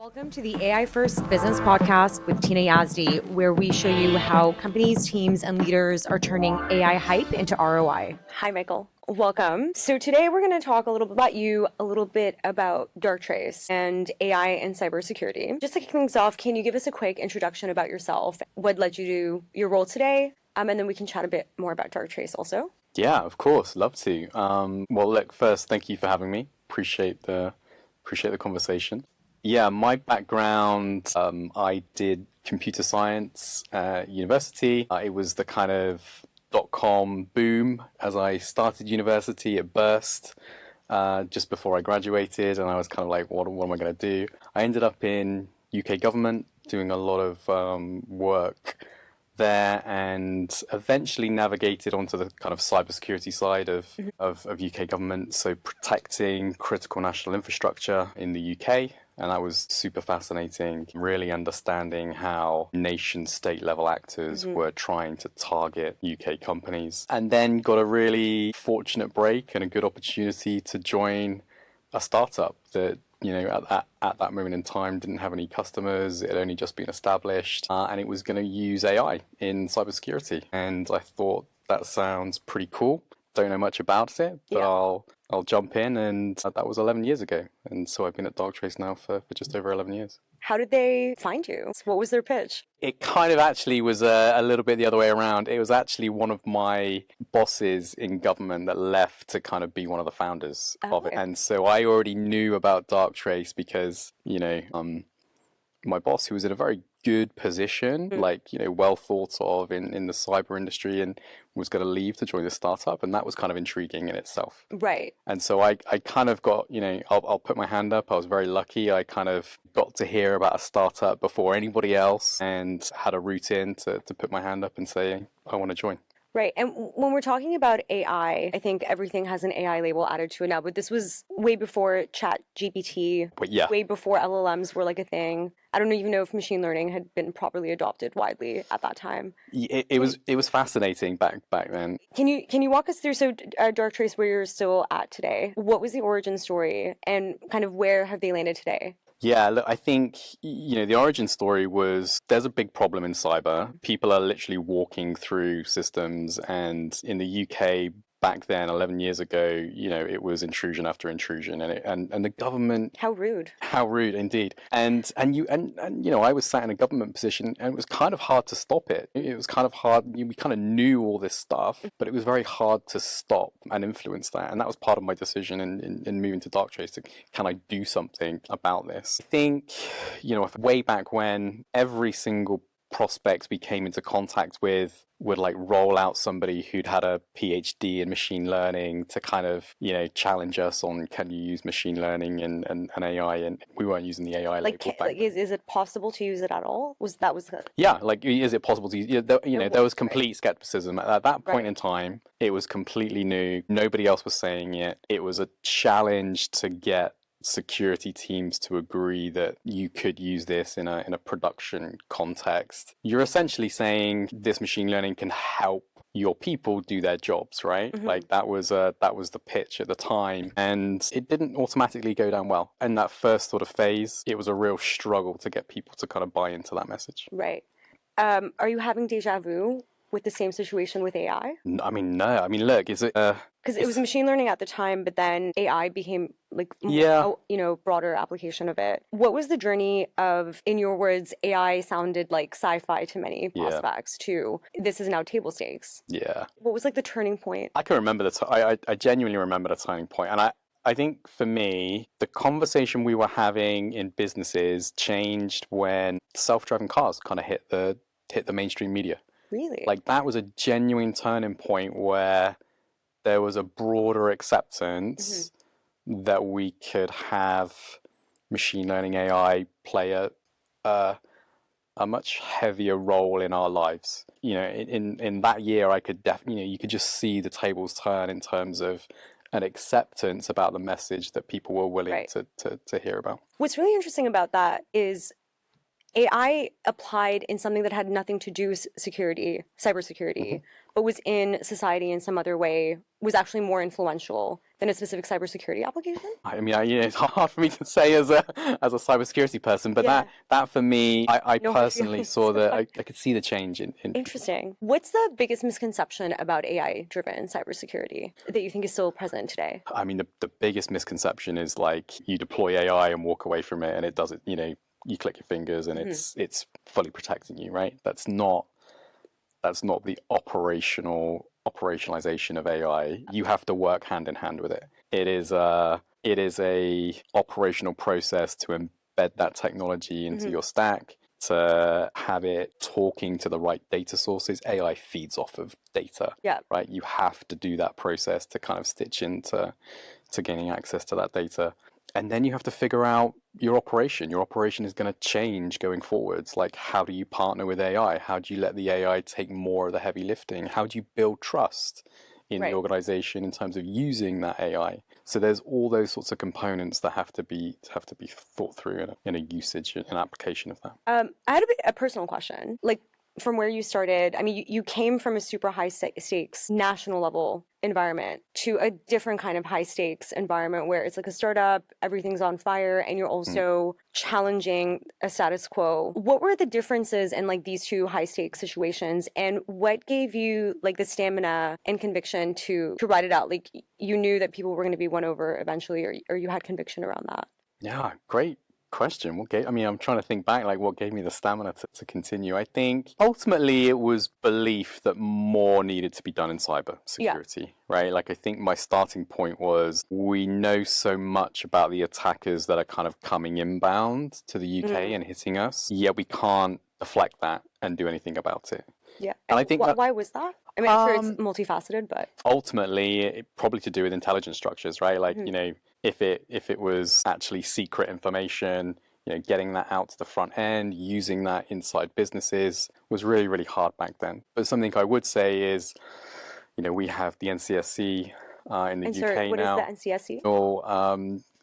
Welcome to the AI First Business Podcast with Tina Yazdi, where we show you how companies, teams, and leaders are turning AI hype into ROI. Hi, Michael. Welcome. So today we're going to talk a little bit about you, a little bit about Darktrace and AI and cybersecurity. Just to kick things off, can you give us a quick introduction about yourself? What led you to your role today? And then we can chat a bit more about Darktrace also. Yeah, of course. Love to. Well, look, first, thank you for having me. Appreciate the conversation. Yeah, my background, I did computer science at university. It was the kind of dot-com boom as I started university. It burst just before I graduated, and I was kind of like, what am I going to do? I ended up in UK government doing a lot of work there, and eventually navigated onto the kind of cybersecurity side of UK government, so protecting critical national infrastructure in the UK. And that was super fascinating, really understanding how nation-state level actors were trying to target UK companies. And then got a really fortunate break and a good opportunity to join a startup that, you know, at that moment in time didn't have any customers. It had only just been established, and it was going to use AI in cybersecurity. And I thought, that sounds pretty cool. Don't know much about it, but I'll jump in, and that was 11 years ago. And so I've been at Darktrace now for just over 11 years. How did they find you? What was their pitch? It kind of actually was a little bit the other way around. It was actually one of my bosses in government that left to kind of be one of the founders of it. And so I already knew about Darktrace because, you know, my boss, who was in a very good position, like, you know, well thought of in the cyber industry, and was going to leave to join the startup. And that was kind of intriguing in itself. Right. And so I kind of got, you know, I'll put my hand up. I was very lucky. I kind of got to hear about a startup before anybody else and had a route in to put my hand up and say, I want to join. Right. And when we're talking about AI, I think everything has an AI label added to it now, but this was way before Chat GPT, way before LLMs were like a thing. I don't even know if machine learning had been properly adopted widely at that time. It was fascinating back then. Can you walk us through, so Darktrace, where you're still at today? What was the origin story and kind of where have they landed today? Yeah, look, I think, you know, the origin story was there's a big problem in cyber. People are literally walking through systems, and in the UK back then, 11 years ago, you know, it was intrusion after intrusion, and the government. How rude. How rude indeed. And you know, I was sat in a government position, and it was kind of hard to stop it. It was kind of hard. We kind of knew all this stuff, but it was very hard to stop and influence that. And that was part of my decision in moving to Darktrace. Can I do something about this? I think, you know, way back when, every single prospect we came into contact with would like roll out somebody who'd had a PhD in machine learning to kind of, you know, challenge us on, can you use machine learning and AI? And we weren't using the AI label back then. Is it possible to use it at all? Yeah, like, is it possible to use? You know, there was complete skepticism at that point in time. It was completely new. Nobody else was saying it. It was a challenge to get security teams to agree that you could use this in a production context. You're essentially saying this machine learning can help your people do their jobs, right? Like that was the pitch at the time, and it didn't automatically go down well. In that first sort of phase, it was a real struggle to get people to kind of buy into that message. Right. Are you having deja vu with the same situation with AI? I mean, no. I mean, look, is it? Because it was machine learning at the time, but then AI became like broader application of it. What was the journey of, in your words, AI sounded like sci-fi to many prospects to this is now table stakes? Yeah. What was like the turning point? I can remember I genuinely remember the turning point, and I think for me, the conversation we were having in businesses changed when self-driving cars kind of hit the mainstream media. Really? Like that was a genuine turning point where there was a broader acceptance that we could have machine learning AI play a much heavier role in our lives. You know, in that year, I could definitely, you know, you could just see the tables turn in terms of an acceptance about the message that people were willing to hear about. What's really interesting about that is AI applied in something that had nothing to do with security, cybersecurity, but was in society in some other way, was actually more influential than a specific cybersecurity application? I mean, it's hard for me to say as a cybersecurity person, but Yeah. that for me, I No hard personally feelings. saw that I could see the change in Interesting. What's the biggest misconception about AI-driven cybersecurity that you think is still present today? I mean, the biggest misconception is like you deploy AI and walk away from it, and it does it. You click your fingers and it's fully protecting you, right? That's not the operationalization of AI. You have to work hand in hand with it. It is a operational process to embed that technology into your stack, to have it talking to the right data sources. AI feeds off of data, Yeah. right? You have to do that process to kind of stitch into gaining access to that data. And then you have to figure out your operation. Your operation is going to change going forwards. Like, how do you partner with AI? How do you let the AI take more of the heavy lifting? How do you build trust in the organization in terms of using that AI? So there's all those sorts of components that have to be thought through in a usage and application of that. I had a personal question. Like, from where you started, I mean, you came from a super high stakes national level environment to a different kind of high stakes environment where it's like a startup, everything's on fire, and you're also challenging a status quo. What were the differences in like these two high stakes situations, and what gave you like the stamina and conviction to ride it out? Like, you knew that people were going to be won over eventually, or you had conviction around that? Yeah, great question. I'm trying to think back, like what gave me the stamina to continue. I think ultimately it was belief that more needed to be done in cyber security, right? Like I think my starting point was we know so much about the attackers that are kind of coming inbound to the UK and hitting us, yet we can't deflect that and do anything about it. Yeah. And I think why was that? I mean, I'm sure it's multifaceted, but ultimately probably to do with intelligence structures, right? Like, if it was actually secret information, getting that out to the front end, using that inside businesses was really, really hard back then. But something I would say is, we have the NCSC in the UK what now. What is the NCSC?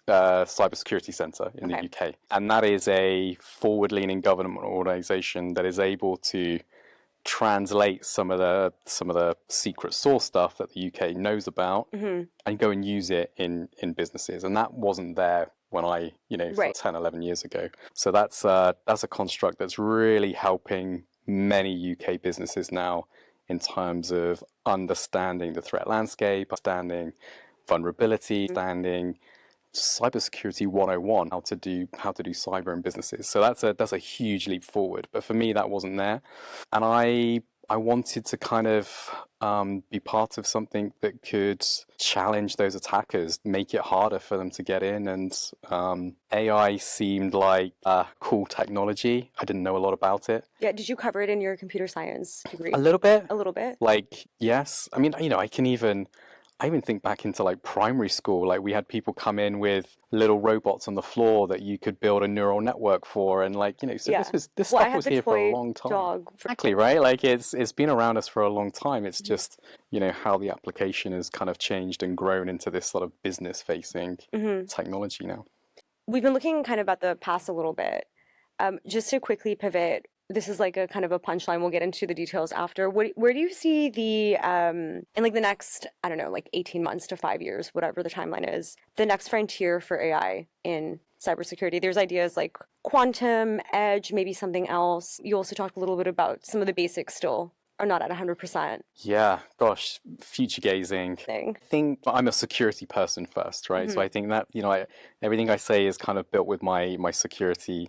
Cybersecurity Centre in the UK. And that is a forward-leaning government organization that is able to translate some of the secret source stuff that the UK knows about and go and use it in businesses. And that wasn't there when I, 10, 11 years ago. So that's a construct that's really helping many UK businesses now in terms of understanding the threat landscape, understanding vulnerability, understanding cybersecurity 101, how to do cyber in businesses. So that's a huge leap forward. But for me, that wasn't there, and I wanted to kind of be part of something that could challenge those attackers, make it harder for them to get in. And AI seemed like a cool technology. I didn't know a lot about it. Yeah, did you cover it in your computer science degree? A little bit. A little bit? Like, yes. I mean, I even think back into like primary school, like we had people come in with little robots on the floor that you could build a neural network for. And like, so this stuff was here for a long time. Exactly, right? Like it's been around us for a long time. It's just, how the application has kind of changed and grown into this sort of business facing technology now. We've been looking kind of at the past a little bit. Just to quickly pivot, this is like a kind of a punchline. We'll get into the details after. Where do you see the, in like the next, I don't know, like 18 months to 5 years, whatever the timeline is, the next frontier for AI in cybersecurity? There's ideas like quantum, edge, maybe something else. You also talked a little bit about some of the basics still are not at 100%. Yeah, gosh, future gazing. I think I'm a security person first, right? So I think that, everything I say is kind of built with my security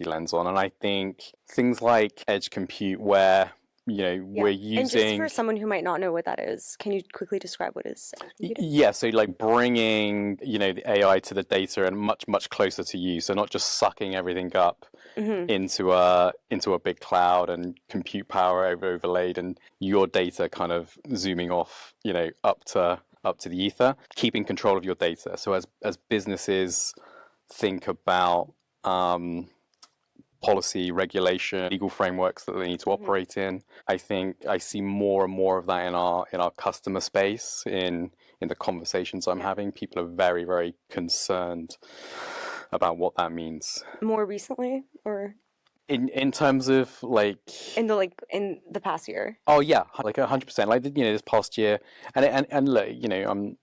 lens on. And I think things like edge compute where, we're using... And just for someone who might not know what that is, can you quickly describe what is edge computing? Yeah, so like bringing, the AI to the data and much, much closer to you. So not just sucking everything up into a big cloud and compute power overlaid and your data kind of zooming off, up to the ether, keeping control of your data. So as businesses think about policy, regulation, legal frameworks that they need to operate in, I think I see more and more of that in our customer space, in the conversations I'm having. People are very, very concerned about what that means. More recently, or? In terms of like in the past year. oh yeah, like 100%. Like this past year, and look,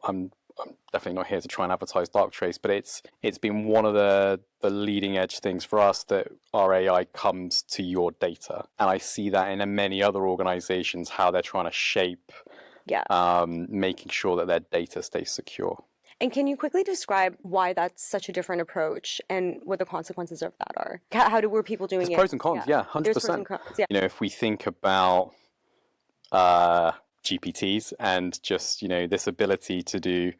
I'm definitely not here to try and advertise Darktrace, but it's been one of the leading edge things for us that our AI comes to your data, and I see that in many other organizations how they're trying to shape, making sure that their data stays secure. And can you quickly describe why that's such a different approach and what the consequences of that are? Were people doing There's it? pros and cons, yeah, There's pros 100%. and cons, yeah. If we think about GPTs and just this ability to do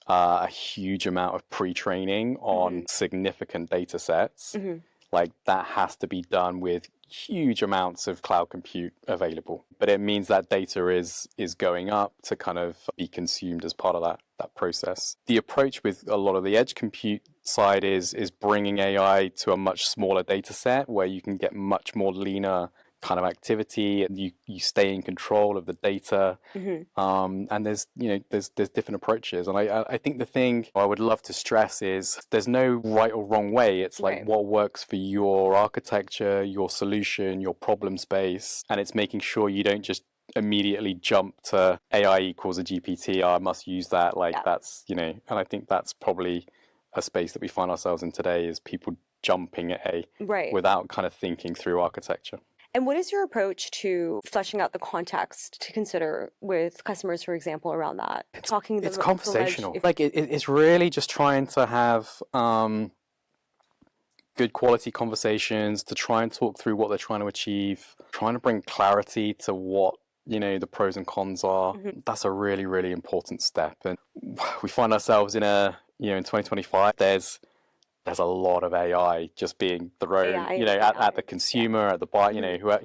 a huge amount of pre-training on significant data sets, like that has to be done with huge amounts of cloud compute available. But it means that data is going up to kind of be consumed as part of that process. The approach with a lot of the edge compute side is bringing AI to a much smaller data set where you can get much more leaner kind of activity, and you stay in control of the data. And there's different approaches, and I think the thing I would love to stress is there's no right or wrong way. It's like what works for your architecture, your solution, your problem space, and it's making sure you don't just immediately jump to AI equals a GPT. I must use that. That's and I think that's probably a space that we find ourselves in today, is people jumping at without kind of thinking through architecture. And what is your approach to fleshing out the context to consider with customers, for example, around that? It's conversational. It's really just trying to have good quality conversations, to try and talk through what they're trying to achieve, trying to bring clarity to what the pros and cons are. That's a really, really important step. And we find ourselves in in 2025, there's a lot of AI just being thrown, at the consumer, at the buyer,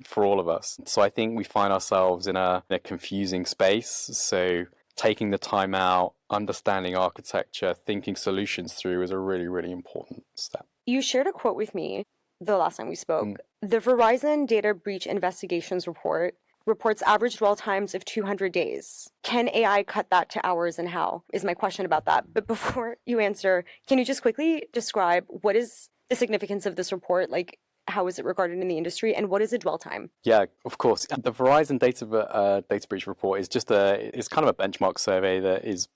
for all of us. So I think we find ourselves in a confusing space. So taking the time out, understanding architecture, thinking solutions through is a really, really important step. You shared a quote with me the last time we spoke. The Verizon Data Breach Investigations Report reports average dwell times of 200 days. Can AI cut that to hours, and how, is my question about that. But before you answer, can you just quickly describe what is the significance of this report? Like, how is it regarded in the industry, and what is a dwell time? Yeah, of course. The Verizon data breach report is just it's kind of a benchmark survey that is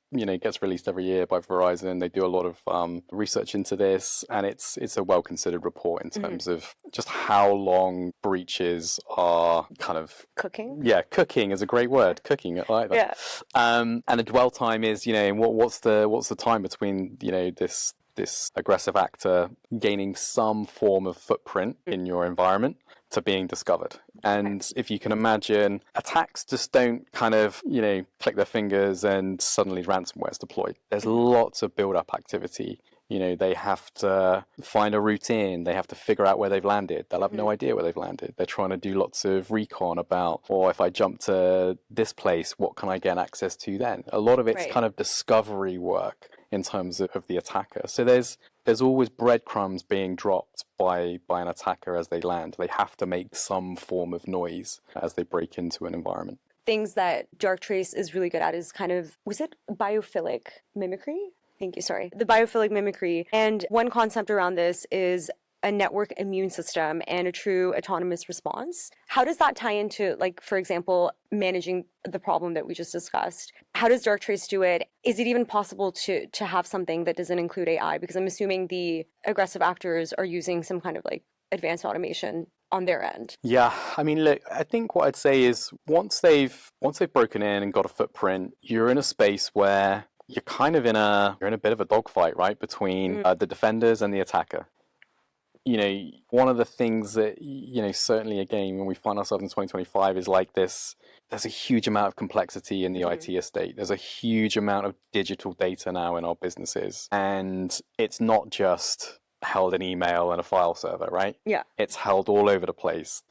gets released every year by Verizon. They do a lot of research into this, and it's a well considered report in terms of just how long breaches are kind of cooking. Yeah, cooking is a great word. Cooking, I like that. Yeah. And the dwell time is what's the time between this aggressive actor gaining some form of footprint in your environment to being discovered. And if you can imagine, attacks just don't kind of, click their fingers and suddenly ransomware is deployed. There's lots of build-up activity. They have to find a route in, they have to figure out where they've landed. They'll have no idea where they've landed. They're trying to do lots of recon about, or if I jump to this place, what can I get access to then? A lot of it's kind of discovery work in terms of the attacker. So there's always breadcrumbs being dropped by an attacker as they land. They have to make some form of noise as they break into an environment. Things that Darktrace is really good at is kind of, was it biophilic mimicry? Thank you, sorry. The biophilic mimicry. And one concept around this is a network immune system and a true autonomous response. How does that tie into, like, for example, managing the problem that we just discussed? How does Darktrace do it? Is it even possible to have something that doesn't include AI? Because I'm assuming the aggressive actors are using some kind of like advanced automation on their end. Yeah, I mean, look, I think what I'd say is once they've broken in and got a footprint, you're in a space where you're kind of in a bit of a dogfight, right, between the defenders and the attacker. One of the things that, certainly again, when we find ourselves in 2025 is like this, there's a huge amount of complexity in the IT estate. There's a huge amount of digital data now in our businesses. And it's not just held in email and a file server, right? Yeah. It's held all over the place.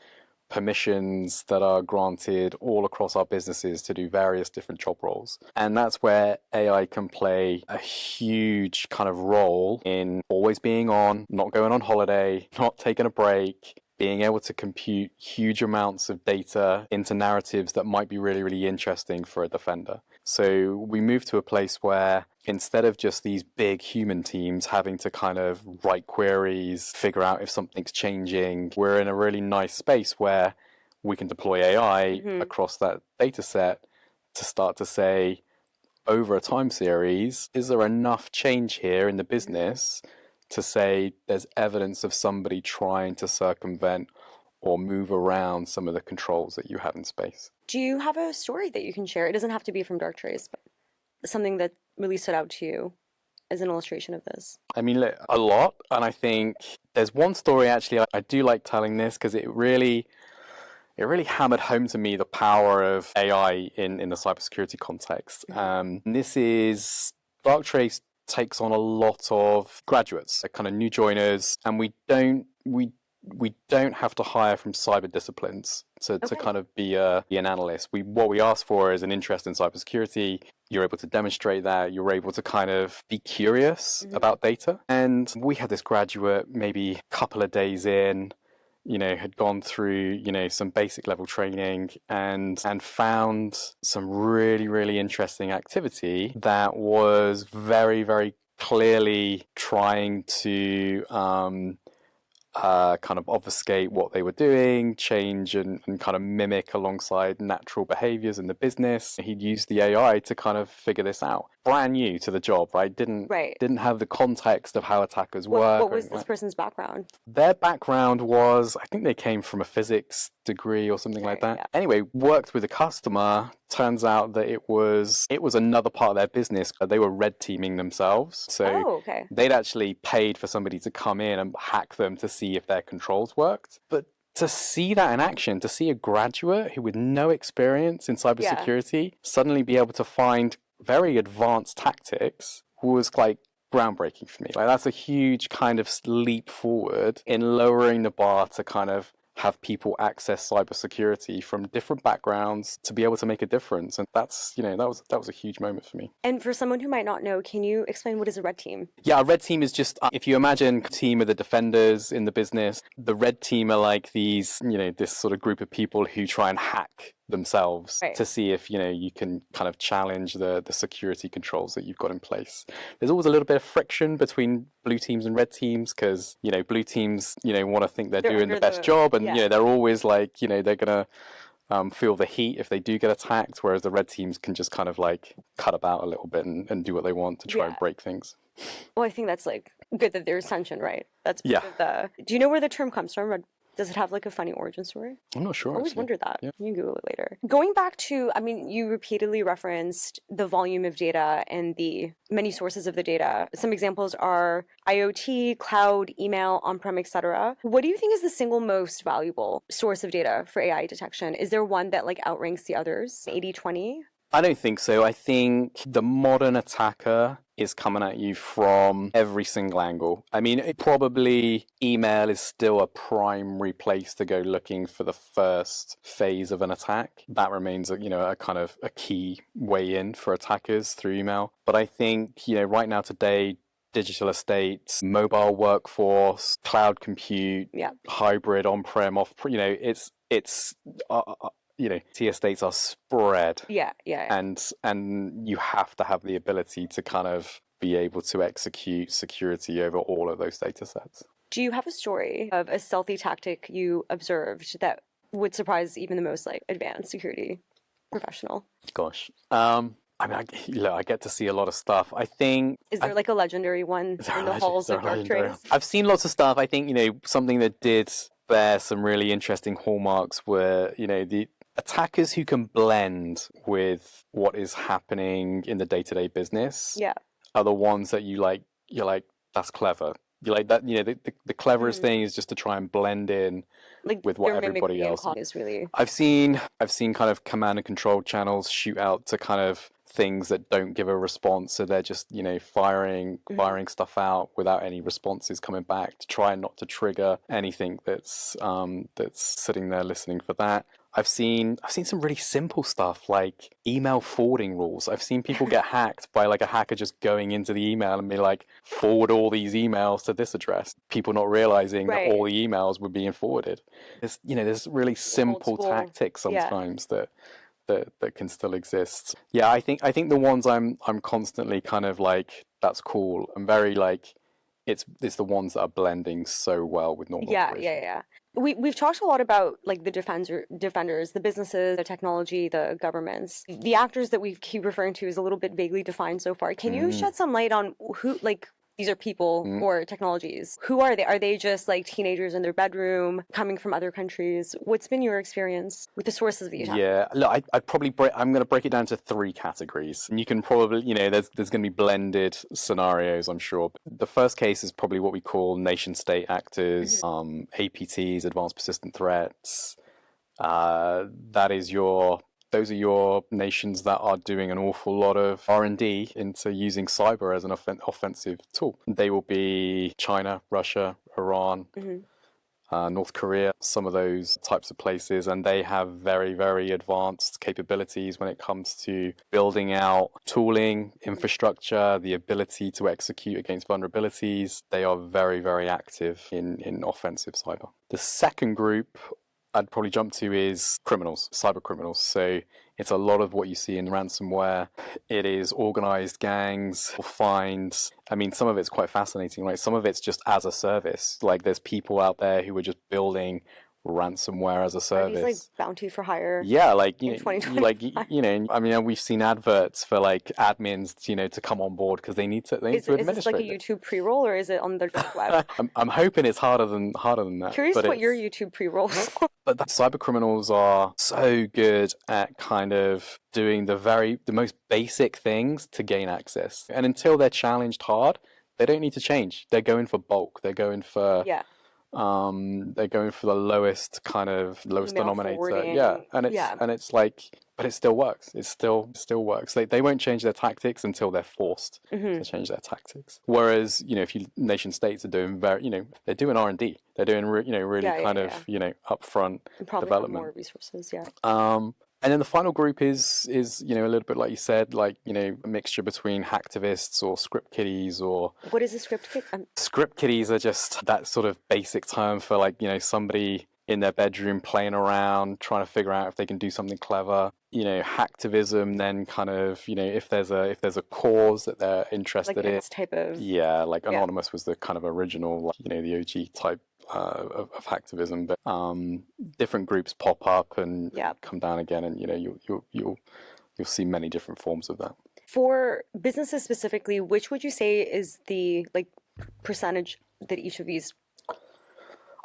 Permissions that are granted all across our businesses to do various different job roles. And that's where AI can play a huge kind of role in always being on, not going on holiday, not taking a break, being able to compute huge amounts of data into narratives that might be really, really interesting for a defender. So we move to a place where instead of just these big human teams having to kind of write queries, figure out if something's changing, we're in a really nice space where we can deploy AI across that data set to start to say, over a time series, is there enough change here in the business to say there's evidence of somebody trying to circumvent or move around some of the controls that you have in space? Do you have a story that you can share? It doesn't have to be from Darktrace, but something that really stood out to you as an illustration of this. I mean, look, a lot. And I think there's one story, actually, I do like telling this because it really hammered home to me the power of AI in the cybersecurity context. This is Darktrace takes on a lot of graduates, kind of new joiners, and we don't have to hire from cyber disciplines to kind of be an analyst. What we ask for is an interest in cybersecurity. You're able to demonstrate that. You're able to kind of be curious about data. And we had this graduate maybe a couple of days in, had gone through, some basic level training and found some really, really interesting activity that was very, very clearly trying to kind of obfuscate what they were doing, change and kind of mimic alongside natural behaviors in the business. He'd used the AI to kind of figure this out. Brand new to the job, right? Didn't have the context of how attackers work. What was this person's background? Their background was, I think they came from a physics degree or something like that. Yeah. Anyway, worked with a customer. Turns out that it was another part of their business. They were red teaming themselves. So they'd actually paid for somebody to come in and hack them to see if their controls worked. But to see that in action, to see a graduate who with no experience in cybersecurity suddenly be able to find very advanced tactics was like groundbreaking for me. Like, that's a huge kind of leap forward in lowering the bar to kind of have people access cybersecurity from different backgrounds to be able to make a difference. And that's, that was a huge moment for me. And for someone who might not know, can you explain what is a red team? Yeah, a red team is just, if you imagine a team of the defenders in the business, the red team are like these, this sort of group of people who try and hack themselves to see if, you can kind of challenge the security controls that you've got in place. There's always a little bit of friction between blue teams and red teams because, blue teams, want to think they're doing the best job and, they're always like, they're going to feel the heat if they do get attacked, whereas the red teams can just kind of like cut about a little bit and do what they want to try and break things. Well, I think that's like good that there's tension, right? That's part of do you know where the term comes from? Does it have like a funny origin story? I'm not sure. I always wondered that. Yeah. You can Google it later. Going back to, you repeatedly referenced the volume of data and the many sources of the data. Some examples are IoT, cloud, email, on-prem, etc. What do you think is the single most valuable source of data for AI detection? Is there one that like outranks the others? 80-20? I don't think so. I think the modern attacker is coming at you from every single angle. Probably email is still a primary place to go looking for the first phase of an attack. That remains, a kind of a key way in for attackers through email. But I think, right now today, digital estates, mobile workforce, cloud compute, hybrid, on-prem, it's T estates are spread. And you have to have the ability to kind of be able to execute security over all of those data sets. Do you have a story of a stealthy tactic you observed that would surprise even the most like advanced security professional? Gosh. I get to see a lot of stuff. I think... Is there like a legendary one in the halls of Darktrace? I've seen lots of stuff. I think, something that did bear some really interesting hallmarks were, the attackers who can blend with what is happening in the day-to-day business are the ones that you're like, that's clever. You like that, the cleverest thing is just to try and blend in with what everybody else is really. I've seen kind of command and control channels shoot out to kind of things that don't give a response, so they're just firing stuff out without any responses coming back to try not to trigger anything that's sitting there listening for that. I've seen some really simple stuff like email forwarding rules. I've seen people get hacked by like a hacker just going into the email and be like, forward all these emails to this address. People not realizing that all the emails were being forwarded. There's really simple tactics sometimes that that can still exist. Yeah, I think the ones I'm constantly kind of like, that's cool. I'm very like, it's the ones that are blending so well with normal operation. Yeah. We've talked a lot about like the defenders, the businesses, the technology, the governments. The actors that we keep referring to is a little bit vaguely defined so far. Can you shed some light on who, like, these are people or technologies? Who are they? Are they just like teenagers in their bedroom coming from other countries? What's been your experience with the sources of the attack? Yeah, look, I'd probably I'm going to break it down to three categories. And you can probably, there's going to be blended scenarios, I'm sure. The first case is probably what we call nation state actors, APTs, advanced persistent threats. Those are your nations that are doing an awful lot of R&D into using cyber as an offensive tool. They will be China, Russia, Iran, North Korea, some of those types of places, and they have very, very advanced capabilities when it comes to building out tooling, infrastructure, the ability to execute against vulnerabilities. They are very, very active in offensive cyber. The second group I'd probably jump to is criminals, cyber criminals. So it's a lot of what you see in ransomware. It is organized gangs, finds. I mean, some of it's quite fascinating, right? Some of it's just as a service. Like there's people out there who are just building ransomware as a service. Are these like bounty for hire? Yeah, like I mean, we've seen adverts for like admins, to come on board because they need to administrate. Is this like a YouTube pre-roll or is it on the dark web? I'm hoping it's harder than that. Curious what your YouTube pre-rolls. But cyber criminals are so good at kind of doing the most basic things to gain access, and until they're challenged hard, they don't need to change. They're going for bulk. They're going for they're going for the lowest denominator. Yeah, and it's like, but it still works. It still works. They won't change their tactics until they're forced to change their tactics. Whereas if nation states are doing they're doing R&D. They're doing really upfront and probably development. Have more resources. Yeah. And then the final group is a little bit like you said, like a mixture between hacktivists or script kiddies or. What is a script kid? Script kiddies are just that sort of basic term for like somebody in their bedroom playing around, trying to figure out if they can do something clever. Hacktivism, then kind of if there's a cause that they're interested in. This type of. Yeah, like Anonymous was the kind of original, the OG type. Of hacktivism, but different groups pop up and come down again, and you'll see many different forms of that. For businesses specifically, which would you say is the percentage that each of these?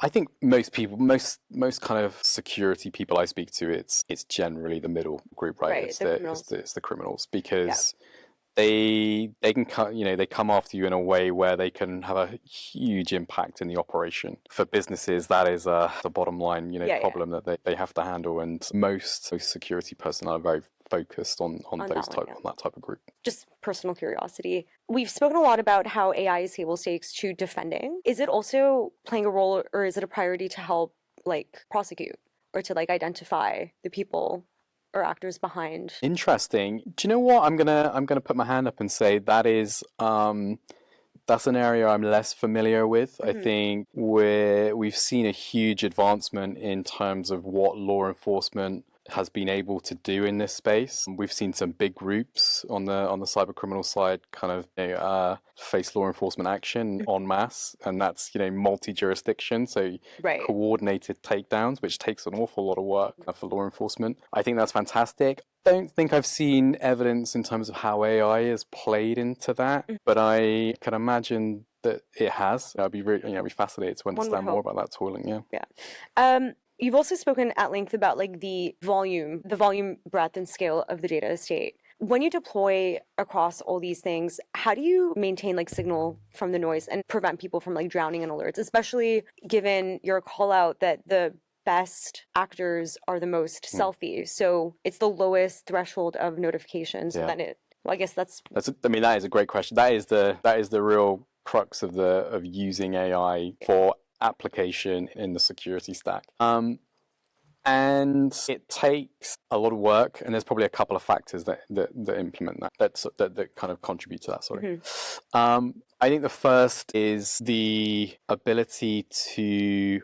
I think most people, most kind of security people I speak to, it's generally the middle group, right? It's the criminals because. They can they come after you in a way where they can have a huge impact in the operation. For businesses, that is the bottom line problem that they have to handle, and most security personnel are very focused on that type of group. Just personal curiosity. We've spoken a lot about how AI is table stakes to defending. Is it also playing a role, or is it a priority to help prosecute or to identify the people or actors behind? Interesting. Do you know what? I'm gonna put my hand up and say that is that's an area I'm less familiar with. I think we've seen a huge advancement in terms of what law enforcement has been able to do in this space. We've seen some big groups on the cyber criminal side kind of face law enforcement action en masse, and that's multi-jurisdiction, so coordinated takedowns, which takes an awful lot of work for law enforcement. I think that's fantastic. Don't think I've seen evidence in terms of how AI has played into that, but I can imagine that it has. I'd be really, I'd be fascinated to understand more about that tooling. Yeah. You've also spoken at length about the volume, breadth, and scale of the data estate. When you deploy across all these things, how do you maintain signal from the noise and prevent people from drowning in alerts, especially given your call out that the best actors are the most stealthy, so it's the lowest threshold of notifications. Yeah. Then I guess that is a great question. That is the real crux of using AI for application in the security stack. And it takes a lot of work, and there's probably a couple of factors that implement that kind of contribute to that. Sorry. I think the first is the ability to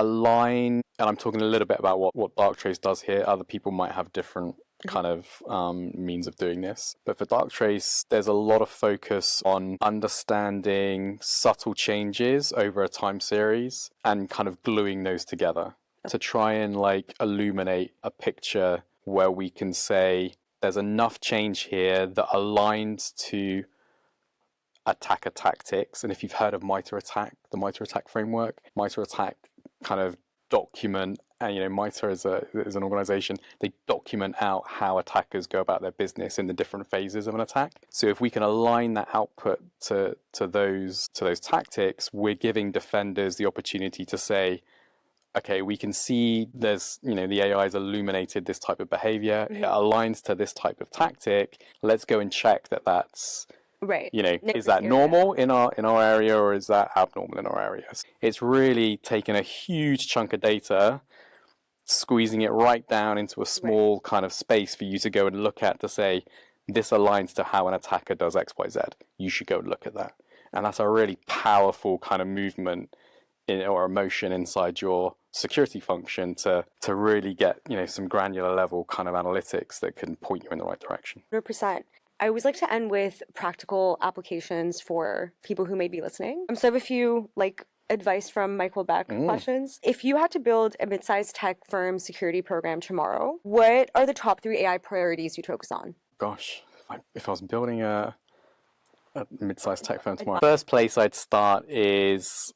align, and I'm talking a little bit about what Darktrace does here. Other people might have different kind of means of doing this. But for Darktrace, there's a lot of focus on understanding subtle changes over a time series and kind of gluing those together to try and like illuminate a picture where we can say there's enough change here that aligns to attacker tactics. And if you've heard of MITRE attack, the MITRE attack framework, MITRE attack kind of document, and MITRE is an organization, they document out how attackers go about their business in the different phases of an attack. So if we can align that output to those tactics, we're giving defenders the opportunity to say, okay, we can see there's, the AI has illuminated this type of behavior. It aligns to this type of tactic. Let's go and check that that's, right. Is that normal in our area, or is that abnormal in our area? It's really taken a huge chunk of data, squeezing it right down into a small kind of space for you to go and look at to say, this aligns to how an attacker does X, Y, Z. You should go and look at that. And that's a really powerful kind of movement or emotion inside your security function to really get some granular level kind of analytics that can point you in the right direction. 100%. I always like to end with practical applications for people who may be listening. So I have a few advice from Michael Beck questions. If you had to build a mid-sized tech firm security program tomorrow, what are the top 3 AI priorities you'd focus on? Gosh, if I was building a mid-sized tech firm tomorrow, first place I'd start is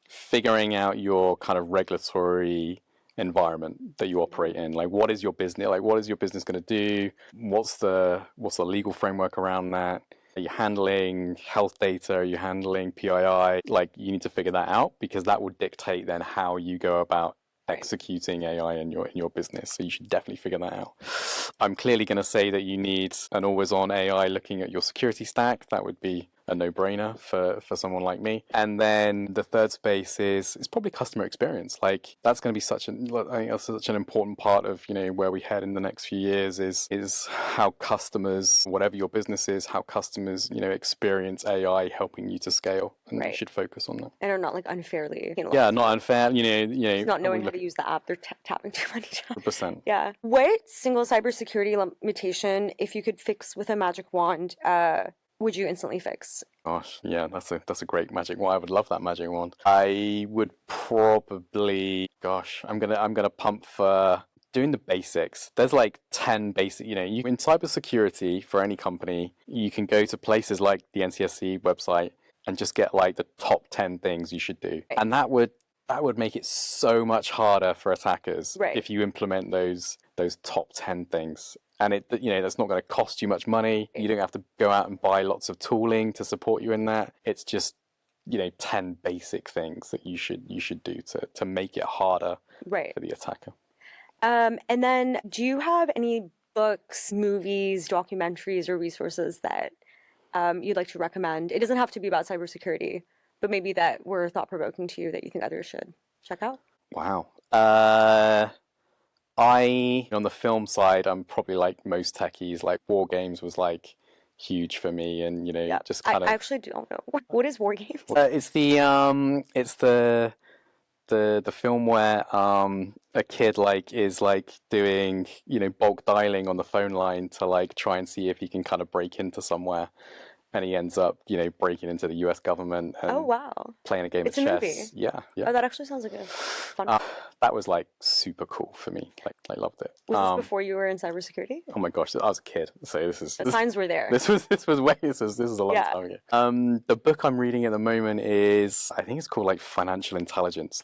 figuring out your kind of regulatory environment that you operate in. Like, what is your business? Like, what is your business going to do? What's the legal framework around that? Are you handling health data? Are you handling PII? Like, you need to figure that out, because that will dictate then how you go about executing AI in your business. So you should definitely figure that out. I'm clearly going to say that you need an always-on AI looking at your security stack. That would be a no-brainer for someone like me. And then the third space is probably customer experience. Like, that's going to be such an important part of where we head in the next few years is how customers, whatever your business is, how customers experience AI helping you to scale, and you should focus on that. And are not unfairly penalized. Yeah, not unfair. Not knowing how to use the app, they're tapping too many times. 100%. Yeah. What single cybersecurity limitation, if you could fix with a magic wand, would you instantly fix? Gosh, yeah, that's a great magic wand. I would love that magic wand. I would probably, I'm gonna pump for doing the basics. There's 10 basic, in cybersecurity for any company, you can go to places like the NCSC website and just get the top 10 things you should do. Right. And that would make it so much harder for attackers if you implement those top 10 things. And that's not going to cost you much money. You don't have to go out and buy lots of tooling to support you in that. It's just 10 basic things that you should do to make it harder for the attacker. And then, do you have any books, movies, documentaries, or resources that you'd like to recommend? It doesn't have to be about cybersecurity, but maybe that were thought-provoking to you that you think others should check out. Wow. On the film side, I'm probably like most techies, War Games was huge for me, and just kind of. I actually don't know what is War Games. It's the film where a kid is doing bulk dialing on the phone line to try and see if he can kind of break into somewhere. And he ends up, breaking into the U.S. government and playing a game of chess. Movie. Yeah. Oh, that actually sounds like a fun. That was super cool for me. I loved it. Was this before you were in cybersecurity? Oh my gosh, I was a kid, so the signs were there. This was a long time ago. The book I'm reading at the moment is, I think it's called Financial Intelligence.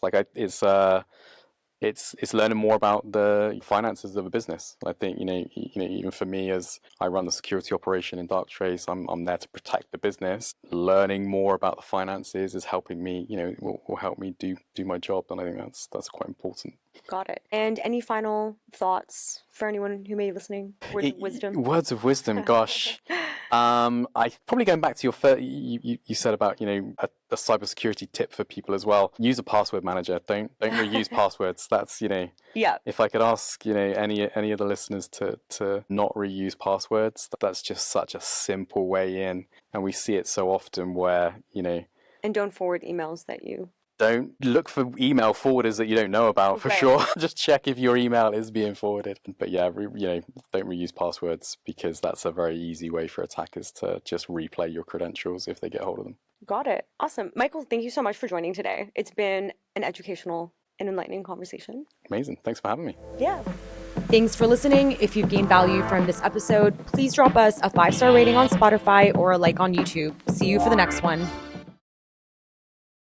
It's learning more about the finances of a business. I think even for me, as I run the security operation in Darktrace, I'm there to protect the business. Learning more about the finances is helping me. Will help me do my job, and I think that's quite important. Got it. And any final thoughts for anyone who may be listening? Words of wisdom. Words of wisdom. Gosh, I probably going back to your first. You said about a cybersecurity tip for people as well. Use a password manager. Don't reuse passwords. That's Yeah. If I could ask any of the listeners to not reuse passwords, that's just such a simple way in, and we see it so often where And don't forward emails that you don't look for email forwarders that you don't know about for sure. Just check if your email is being forwarded. But yeah, don't reuse passwords, because that's a very easy way for attackers to just replay your credentials if they get hold of them. Got it. Awesome. Michael, thank you so much for joining today. It's been an educational and enlightening conversation. Amazing. Thanks for having me. Yeah. Thanks for listening. If you've gained value from this episode, please drop us a 5-star rating on Spotify or a like on YouTube. See you for the next one.